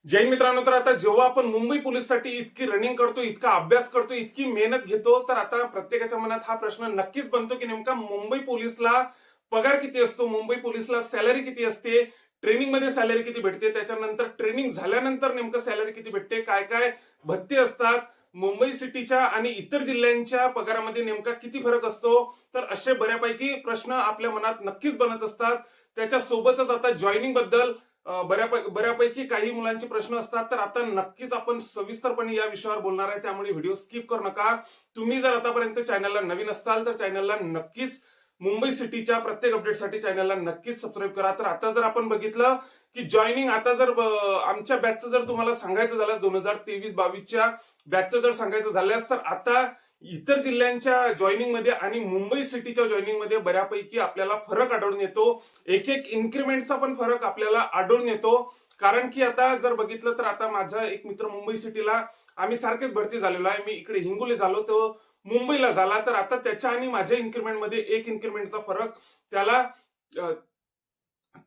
जैन मित्रांनो, तर आता जेव्हा आपण मुंबई पोलीससाठी इतकी रनिंग करतो, इतका अभ्यास करतो, इतकी मेहनत घेतो, तर आता प्रत्येकाच्या मनात हा प्रश्न नक्कीच बनतो की नेमका मुंबई पोलीसला पगार किती असतो, मुंबई पोलीसला सॅलरी किती असते, ट्रेनिंग मध्ये सॅलरी किती भेटते, त्याच्यानंतर ट्रेनिंग झाल्यानंतर नेमकं सॅलरी किती भेटते, काय काय भत्ते असतात, मुंबई सिटीच्या आणि इतर जिल्ह्यांच्या पगारामध्ये नेमका किती फरक असतो. तर असे बऱ्यापैकी प्रश्न आपल्या मनात नक्कीच बनत असतात. त्याच्यासोबतच आता जॉईनिंग बद्दल बऱ्यापैकी काही मुलांचे प्रश्न असतात. तर आता नक्कीच आपण सविस्तरपणे या विषयावर बोलणार आहे, त्यामुळे व्हिडिओ स्किप करू नका. तुम्ही जर आतापर्यंत चॅनलला नवीन असाल तर चॅनलला नक्कीच मुंबई सिटीच्या प्रत्येक अपडेटसाठी चॅनलला नक्कीच सबस्क्राईब करा. तर आता जर आपण बघितलं की जॉईनिंग आता जर आमच्या बॅचचं जर तुम्हाला सांगायचं झालं 2023-22च्या बॅचचं जर सांगायचं झाल्यास, तर आता इतर जिल्ह्यांच्या जॉईनिंग मध्ये आणि मुंबई सिटीच्या जॉईनिंग मध्ये बऱ्यापैकी आपल्याला फरक आढळून येतो. एक एक इन्क्रिमेंटचा पण फरक आपल्याला आढळून येतो. कारण की आता जर बघितलं तर आता माझा एक मित्र मुंबई सिटीला, आम्ही सारखेच भरती झालेलो आहे. मी इकडे हिंगोली झालो, तो मुंबईला झाला. तर आता त्याच्या आणि माझ्या इन्क्रिमेंटमध्ये एक इन्क्रिमेंटचा फरक त्याला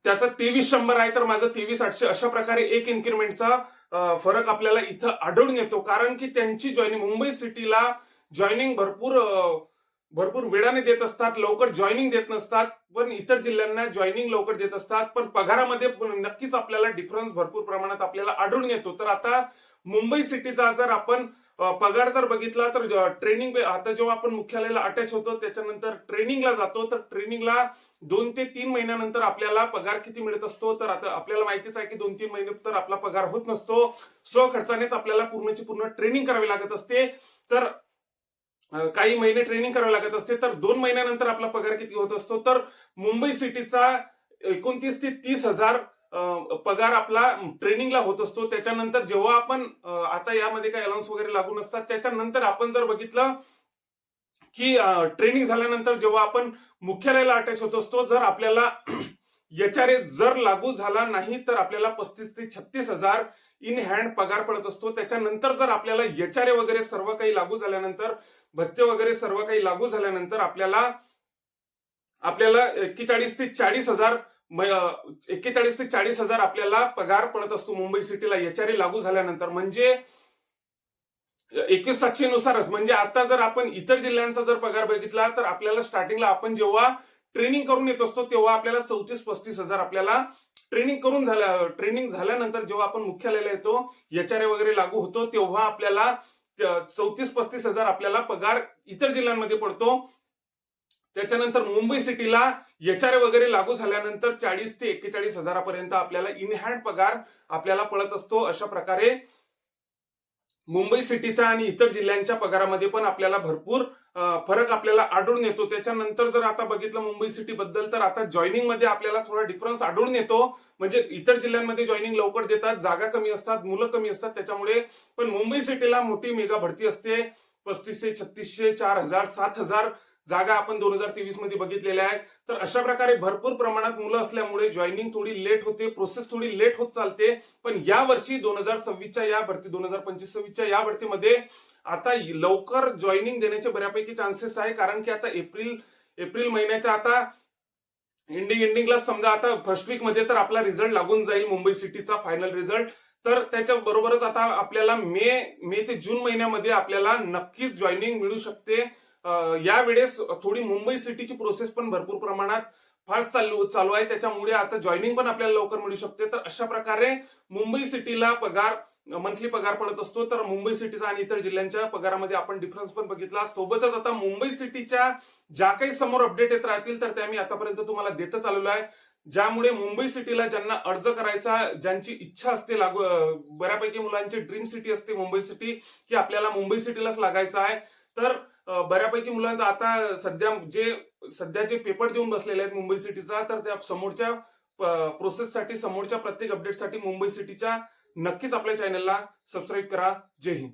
त्याचा 2300 आहे, तर माझं 23,800. अशा प्रकारे एक इन्क्रिमेंटचा फरक आपल्याला इथं आढळून येतो. कारण की त्यांची जॉईनिंग मुंबई सिटीला जॉईनिंग भरपूर वेळाने देत असतात, लवकर जॉईनिंग देत नसतात. पण इतर जिल्ह्यांना जॉईनिंग लवकर देत असतात, पण पगारामध्ये नक्कीच आपल्याला डिफरन्स भरपूर प्रमाणात आपल्याला आढळून येतो. तर आता मुंबई सिटीचा जर आपण पगार जर बघितला तर ट्रेनिंग आता जेव्हा आपण मुख्यालयाला अटॅच होतो त्याच्यानंतर ट्रेनिंगला जातो, तर ट्रेनिंगला 2 ते 3 महिन्यानंतर आपल्याला पगार किती मिळत असतो. तर आता आपल्याला माहितीच आहे की 2-3 महिने तर आपला पगार होत नसतो. स्वखर्चानेच आपल्याला पूर्णची पूर्ण ट्रेनिंग करावी लागत असते. तर काही महिने ट्रेनिंग करावी लागत असते. तर 2 महिन्यानंतर आपला पगार किती होत असतो, तर मुंबई सिटीचा 29 ते 30,000 पगार आपला ट्रेनिंगला होत असतो. त्याच्यानंतर जेव्हा आपण आता यामध्ये काही अलाउन्स वगैरे लागू नसतात, त्याच्यानंतर आपण जर बघितलं की ट्रेनिंग झाल्यानंतर जेव्हा आपण मुख्यालयाला अटॅच होत असतो, जर आपल्याला एचआरए जर लागू झाला नाही तर आपल्याला 35 ते 36,000 इन हँड पगार पडत असतो. त्याच्यानंतर जर आपल्याला एचआरए वगैरे सर्व काही लागू झाल्यानंतर, भत्ते वगैरे सर्व काही लागू झाल्यानंतर आपल्याला आपल्याला 41 ते 40,000 41 ते 40,000 आपल्याला पगार पडत असतो मुंबई सिटीला एचआरए लागू झाल्यानंतर. म्हणजे 21,700 नुसारच. म्हणजे आता जर आपण इतर जिल्ह्यांचा जर पगार बघितला तर आपल्याला स्टार्टिंगला आपण जेव्हा ट्रेनिंग करून येत असतो तेव्हा आपल्याला 34-35,000 आपल्याला ट्रेनिंग झाल्यानंतर जेव्हा आपण मुख्यालयाला येतो, एचआरए वगैरे लागू होतो, तेव्हा आपल्याला 34-35,000 आपल्याला पगार इतर जिल्ह्यांमध्ये पडतो. त्याच्यानंतर मुंबई सिटीला एचआरए वगैरे लागू झाल्यानंतर 40 ते 41,000 पर्यंत आपल्याला इन हँड पगार आपल्याला पडत असतो. अशा प्रकारे मुंबई सिटीच्या आणि इतर जिल्ह्यांच्या पगारामध्ये पण आपल्याला भरपूर फरक आपल्याला आढळून येतो. त्याच्यानंतर जर आता बघितलं मुंबई सिटी बद्दल, तर आता जॉईनिंग मध्ये आपल्याला थोडा डिफरन्स आढळून येतो. म्हणजे इतर जिल्ह्यांमध्ये जॉईनिंग लवकर देतात, जागा कमी असतात, मुलं कमी असतात त्याच्यामुळे. पण मुंबई सिटीला मोठी मेगा भरती असते. 3500, 3600, 4000, 7000 जागा आपण 2023 मध्ये बघितलेल्या आहेत. तर अशा प्रकारे भरपूर प्रमाणात मुलं असल्यामुळे जॉईनिंग थोडी लेट होते, प्रोसेस थोडी लेट होत चालते. पण या वर्षी 2026च्या या भरती 2025-26च्या या भरतीमध्ये आता लवकर जॉईनिंग देण्याचे बऱ्यापैकी चान्सेस आहे. कारण की आता एप्रिल महिन्याच्या आता एंडिंगला समजा आता फर्स्ट वीक मध्ये तर आपला रिझल्ट लागून जाईल मुंबई सिटीचा फायनल रिझल्ट. तर त्याच्या बरोबरच आता आपल्याला मे ते जून महिन्यामध्ये आपल्याला नक्कीच जॉईनिंग मिळू शकते. यावेळेस थोडी मुंबई सिटीची प्रोसेस पण भरपूर प्रमाणात फास्ट चालू आहे, त्याच्यामुळे आता जॉईनिंग पण आपल्याला लवकर मिळू शकते. तर अशा प्रकारे मुंबई सिटीला पगार मंथली पगार पडत असतो. तर मुंबई सिटीचा आणि इतर जिल्ह्यांच्या पगारामध्ये आपण डिफरन्स पण बघितला. सोबतच आता मुंबई सिटीच्या ज्या काही समोर अपडेट येत राहतील तर त्या मी आतापर्यंत तुम्हाला देतच आलेलो आहे. ज्यामुळे मुंबई सिटीला ज्यांना अर्ज करायचा, ज्यांची इच्छा असते, बऱ्यापैकी मुलांची ड्रीम सिटी असते मुंबई सिटी, की आपल्याला मुंबई सिटीलाच लागायचं आहे. तर बऱ्यापैकी मुलांचा आता सध्या जे पेपर देऊन बसलेले आहेत मुंबई सिटीचा, तर त्या समोरच्या प्रोसेससाठी, समोरच्या प्रत्येक अपडेटसाठी मुंबई सिटीच्या नक्कीच आपल्या चॅनलला सबस्क्राईब करा. जय हिंद.